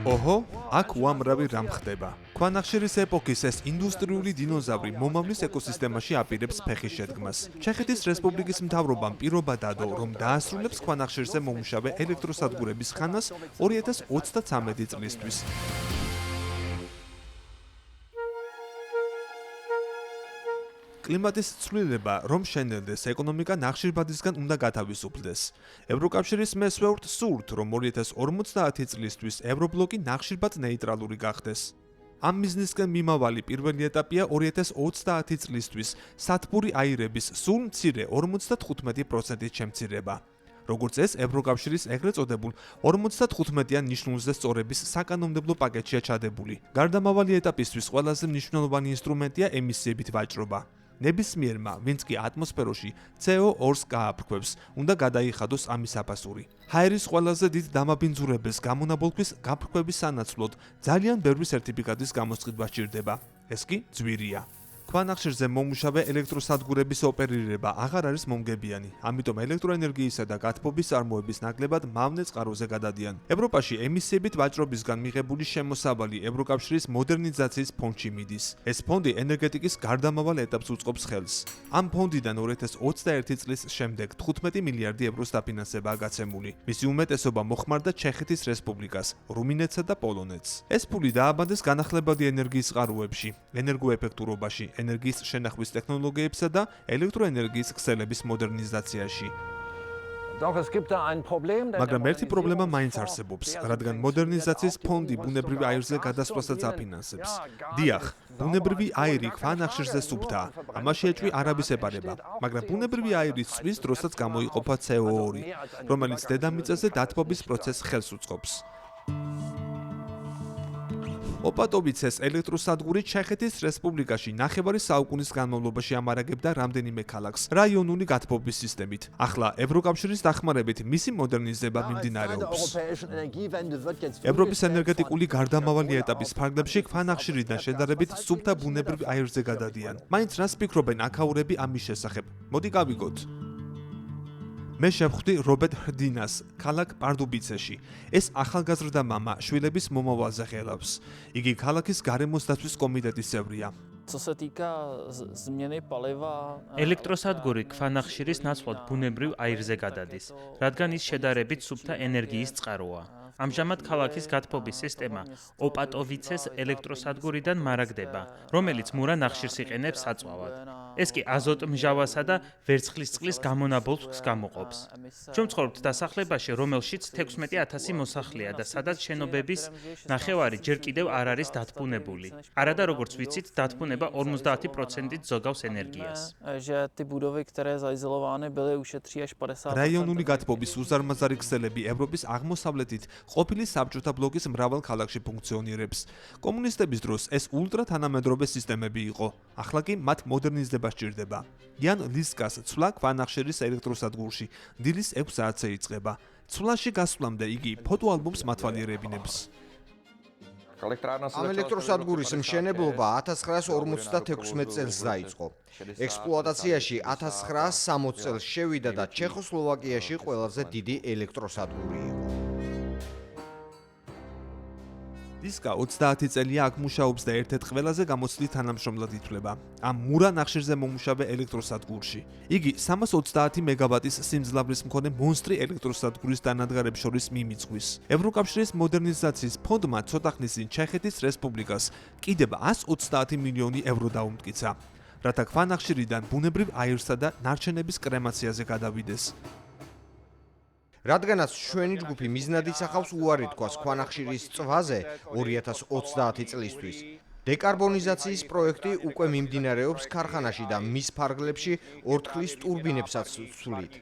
ოჰო, აქ უამრავი რამ ხდება. ქვანახშირის ეპოქის ეს ინდუსტრიული დინოზავრი მომავლის ეკოსისტემაში აპირებს ფეხის შედგმას. ჩეხეთის რესპუბლიკის მთავრობამ პირობა დადო, რომ დაასრულებს ქვანახშირზე მომუშავე ელექტროსადგურების ხანას 2033 წლისთვის. კლიმატის ცვლილება, რომ შენელდეს, ეკონომიკა ნახშირბადისგან უნდა გათავისუფლდეს. ევროკავშირის მესვეურთ სურთ, რომ 2050 წლისთვის ევრობლოკი ნახშირბად ნეიტრალური გახდეს. ამ მიზნისკენ მიმავალი პირველი ეტაპია 2030 წლისთვის სათბური აირების სულ მცირე 55%-ით შემცირება. როგორც ეს ევროკავშირის ეგრეთ წოდებულ 55-იან ნიშნულზე სწორების საკანონმდებლო პაკეტშია ჩადებული. გარდამავალი ეტაპისთვის ყველაზე მნიშვნელოვანი ინსტრუმენტია ემისიებით ვაჭრობა. ნებისმიერმა, ვინც კი ატმოსფეროში CO2-ს გააფრქვევს, უნდა გადაიხადოს ამის აფასური. ჰაერის ყველაზე დიდ დამაბინძურებელს გამონაბოლქვის გაფრქვევის სანაცვლოდ ძალიან ბევრი სერტიფიკატის გამოსყიდვა სჭირდება. ეს კი ძვირია. ქვანახშირზე მომუშავე ელექტროსადგურების ოპერირება აღარ არის მომგებიანი, ამიტომ ელექტროენერგიისა და გათბობის წარმოების ნაკლებად მავნე წყაროზე გადადიან. ევროპაში ემისიებით ვაჭრობისგან მიღებული შემოსავალი ევროკავშირის მოდერნიზაციის ფონდში მიდის. ეს ფონდი ენერგეტიკის გარდამავალ ეტაპს უწყობს ხელს. ამ ფონდიდან 2021 წლის შემდეგ 15 მილიარდი ევროს დაფინანსებაა გაცემული. მისი უმეტესობა მოხმარდა ჩეხეთის რესპუბლიკას, რუმინეთსა და პოლონეთს. ეს ფული დააბანდეს განახლებადი ენერგიის წყაროებში, ენერგოეფექტურობაში, ენერგიის შენახვის ტექნოლოგიებსა და ელექტროენერგიის ქსელების მოდერნიზაციაში. მაგრამ ერთი პრობლემა მაინც არსებობს, რადგან მოდერნიზაციის ფონდი ბუნებრივი აირზე გადასვლასაც აფინანსებს. დიახ, ბუნებრივი აირი ქვანახშირზე სუფთაა, ამაში ეჭვი არ აბისეპარება, მაგრამ ბუნებრივი აირი წვის დროსაც გამოიყოფა CO2, რომელიც დედამიწაზე დათბობის პროცესს ხელს უწყობს. ოპატოვიცეს ელექტროსადგური ჩეხეთის რესპუბლიკაში ნახევარი საუკუნის განმავლობაში ამარაგებდა რამდენიმე ქალაქს რაიონული გათბობის სისტემით. ახლა ევროკავშირის დახმარებით მისი მოდერნიზება მიმდინარეობს. ევროპის ენერგეტიკული გარდამავალი ეტაპის ფარგლებში ქვანახშირიდან შედარებით სუფთა ბუნებრივ აირზე გადადიან. მაინც რას ფიქრობენ აქაურები ამის შესახებ? მოდი გავიგოთ. მე შევხვდი რობერტ ჰრდინას, ქალაქ პარდუბიცეში. ეს ახალგაზრდა მამა შვილების მომავალზე ხელავს. იგი ქალაქის გარემოს დაცვის კომიტეტის წევრია. ელექტროსადგური ქვანახშირის ნაცვლად ბუნებრივ აირზე გადადის, რადგან ის შედარებით სუფთა ენერგიის წყაროა. ამჟამად ქალაქის გათბობის სისტემა ოპატოვიცეს ელექტროსადგურიდან მარაგდება, რომელიც მურა ნახშირს იყენებს საწვავად. ეს კი აზოტმჟავასა და ვერცხლისწყლის გამონაბოლქვს გამოყოფს. ჩვენ ვცხოვრობთ დასახლებაში, რომელშიც 16,000 მოსახლეა და სადაც შენობების ნახევარი ჯერ კიდევ არ არის დათბუნებული. არადა როგორც ვიცით, დათბუნება 50%-ით ზოგავს ენერგიას. რაიონული გათბობის უზარმაზარი ქსელები ევროპის აღმოსავლეთით ყოფილი საბჭოთა ბლოკის მრავალ ქალაქში ფუნქციონირებს. კომუნისტების დროს ეს ულტრათანამედროვე სისტემები იყო. ახლა კი მათ მოდერნიზება სჭირდება. იან ლისკას ცვლა ქვანახშირის ელექტროსადგურში დილის 6 საათზე იწყება. ცვლაში გასვლამდე იგი ფოტოალბომს მათვალიერებინებს. ამ ელექტროსადგურის მშენებლობა 1956 წელს დაიწყო. ექსპლუატაციაში 1960 წელს შევიდა და ჩეხოსლოვაკიაში ყველაზე დიდი ელექტროსადგური იყო. ლისკა 30 წელია აქ მუშაობს და ერთ-ერთ ყველაზე გამოცდილ თანამშრომლად ითვლება ამ მურა ნახშირზე მომუშავე ელექტროსადგურში. იგი 330 მეგავატის სიმძლავრის მქონე მონსტრი ელექტროსადგურის დანადგარებს შორის მიმიწყვის. ევროკავშირის მოდერნიზაციის ფონდმა ცოტა ხნის წინ ჩეხეთის რესპუბლიკას კიდევ 130 მილიონი ევრო დაუმტკიცა, რათა ქვანახშირიდან ბუნებრივ აირსა და ნარჩენების კრემაციაზე გადავიდეს. რადგანაც ჩვენი ჯგუფი მიზნად ისახავს უარი თქვას ქვანახშირის წვაზე 2030 წლისთვის. დეკარბონიზაციის პროექტი უკვე მიმდინარეობს ქარხანაში და მის ფარგლებში ორთქლის ტურბინებსაც ვცვლით.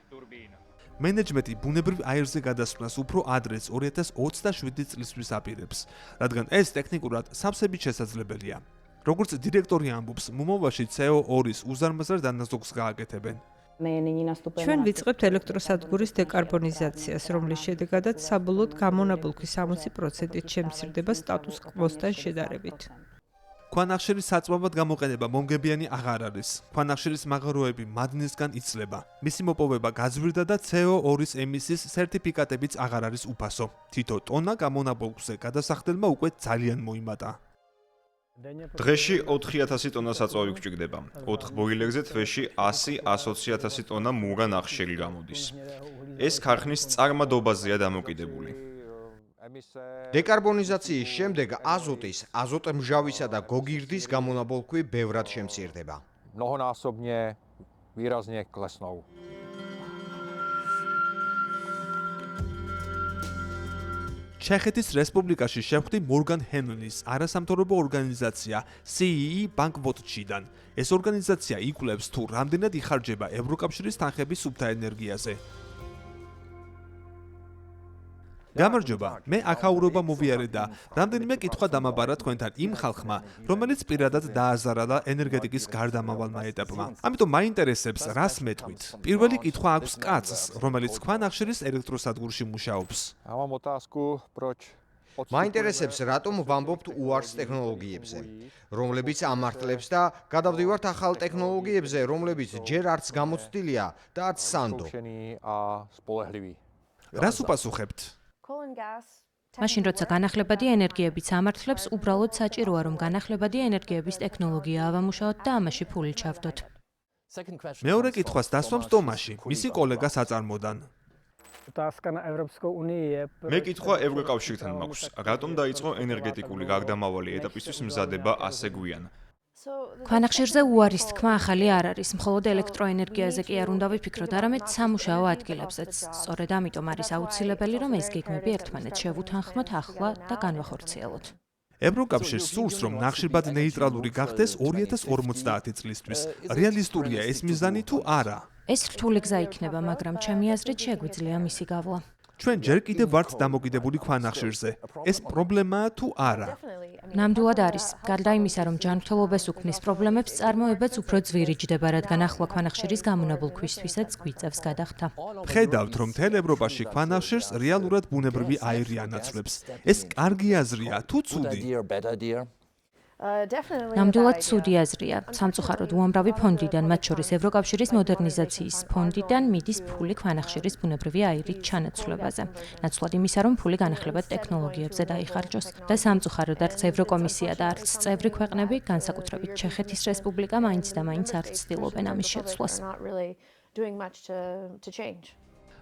მენეჯმენტი ბუნებრივ აირზე გადასვლას უფრო ადრეც 2027 წლისთვის აპირებს, რადგან ეს ტექნიკურად სავსებით შესაძლებელია. როგორც დირექტორი ამბობს, მომავალში CO2-ის უზარმაზარ დანაზოგს გააკეთებენ. ჩვენ ვიწყებთ ელექტროსადგურის დეკარბონიზაციას, რომლის შედეგადაც საბოლოოდ გამონაბოლქვის 60%-ით შემცირდება სტატუს კვოსთან შედარებით. ქვანახშირის საწვავად გამოყენება მომგებიანი აღარ არის. ქვანახშირის მაღაროები მადნისგან იცლება. მისი მოპოვება გაძვირდა და CO2-ის ემისიის სერტიფიკატებიც აღარ არის უფასო. თითო ტონა გამონაბოლქვზე გადასახდელმა უკვე ძალიან მოიმატა. დღეში 4000 ტონა საწვავი გვჭირდება. 4 ბოილერზე თვეში 100-120.000 ტონა მურა ნახშირი გამოდის. ეს ქარხნის წარმადობაზეა დამოკიდებული. დეკარბონიზაციის შემდეგ აზოტის, აზოტმჟავისა და გოგირდის გამონაბოლქვი ბევრად შემცირდება. Mnohonásobně výrazně klesnou. ჩეხეთის რესპუბლიკაში შეხვდი მორგან ჰენლის არასამთავრობო ორგანიზაცია CEE Bank-Watch-დან. ეს ორგანიზაცია იკვლევს თუ რამდენად იხარჯება ევროკავშირის თანხები სუფთა ენერგიაზე. გამარჯობა, მე აქაურობა მოვიარე და რამდენიმე კითხვა დამაბარა თქვენთან იმ ხალხმა, რომელიც პირადად დააზარალა ენერგეტიკის გარდამავალმა ეტაპმა. ამიტომ მაინტერესებს, რას მეტყვით. პირველი კითხვა აქვს კაცს, რომელიც ქვანახშირის ელექტროსადგურში მუშაობს. Mám otázku, proč მაინტერესებს, რატომ ვამბობთ უარს ტექნოლოგიებზე, რომლებიც ამართლებს და გადავდივართ ახალ ტექნოლოგიებზე, რომლებიც ჯერ არც გამოცდილია და არც სანდო. zkoušený a spolehlivý. რას უპასუხებთ? მაშინ როცა განახლებადი ენერგიებიც ამართლებს, უბრალოდ საჭიროა რომ განახლებადი ენერგიების ტექნოლოგია ავამუშაოთ და ამაში ფული ჩავდოთ. მეორე კითხვას დასვამს ტომაში, მისი კოლეგა საწარმოდან. მე კითხვა ევროკავშირთან მაქვს, რატომ დაიწყო ენერგეტიკული გარდამავალი ეტაპისთვის მზადება ასე გვიან? ქვანახშირზე უარის თქმა ახალი არ არის, მხოლოდ ელექტროენერგიაზე კი არ უნდა ვიფიქროთ, არამედ სამუშაო ადგილებზეც. სწორედ ამიტომ არის აუცილებელი, რომ ეს გეგმები ერთმანეთს შევუთანხმოთ ახლა და განვახორციელოთ. ევროკავშირს სურს, რომ ნახშირბად ნეიტრალური გახდეს 2050 წლისთვის. რეალისტურია ეს მიზანი თუ არა? ეს რთული გზა იქნება, მაგრამ ჩემი აზრით შეგვიძლია მისი გავლა. ჩვენ ჯერ კიდევ ვართ დამოკიდებული ქვანახშირზე. ეს პრობლემაა თუ არა? ნამდვილად არის. გარდა იმისა, რომ ჯანმრთელობას უქმნის პრობლემებს, წარმოებაც უფრო ძვირიჯდება, რადგან ახლა ქვანახშირის გამონაბოლქვისთვისაც გვიწევს გადახდა. ხედავთ, რომ მთელ ევროპაში ქვანახშირს რეალურად ბუნებრივი აირი ანაცვლებს. ეს კარგი აზრია თუ ცუდი? ნამდვილად ცუდი აზრია. სამწუხაროდ უამრავი ფონდიდან, მათ შორის ევროკავშირის მოდერნიზაციის ფონდიდან მიდის ფული ქვანახშირის ბუნებრივი აირით ჩანაცვლებაზე. ნაცვლად იმისა, რომ ფული განახლებად ტექნოლოგიებზე დაიხარჯოს. და სამწუხაროდ არც ევროკომისია და არც წევრი ქვეყნები, განსაკუთრებით ჩეხეთის რესპუბლიკა მაინც და მაინც არ ცდილობენ ამის შეცვლას.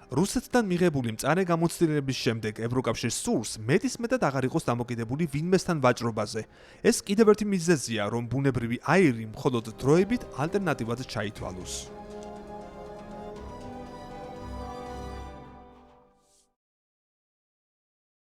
რუსეთთან მიღებული მწარე გამოცდილების შემდეგ ევროკავშირს სურს მეტისმეტად აღარ იყოს დამოკიდებული ვინმესთან ვაჭრობაზე. ეს კიდევ ერთი მიზეზია, რომ ბუნებრივი აირი მხოლოდ დროებით ალტერნატივად ჩაითვალოს.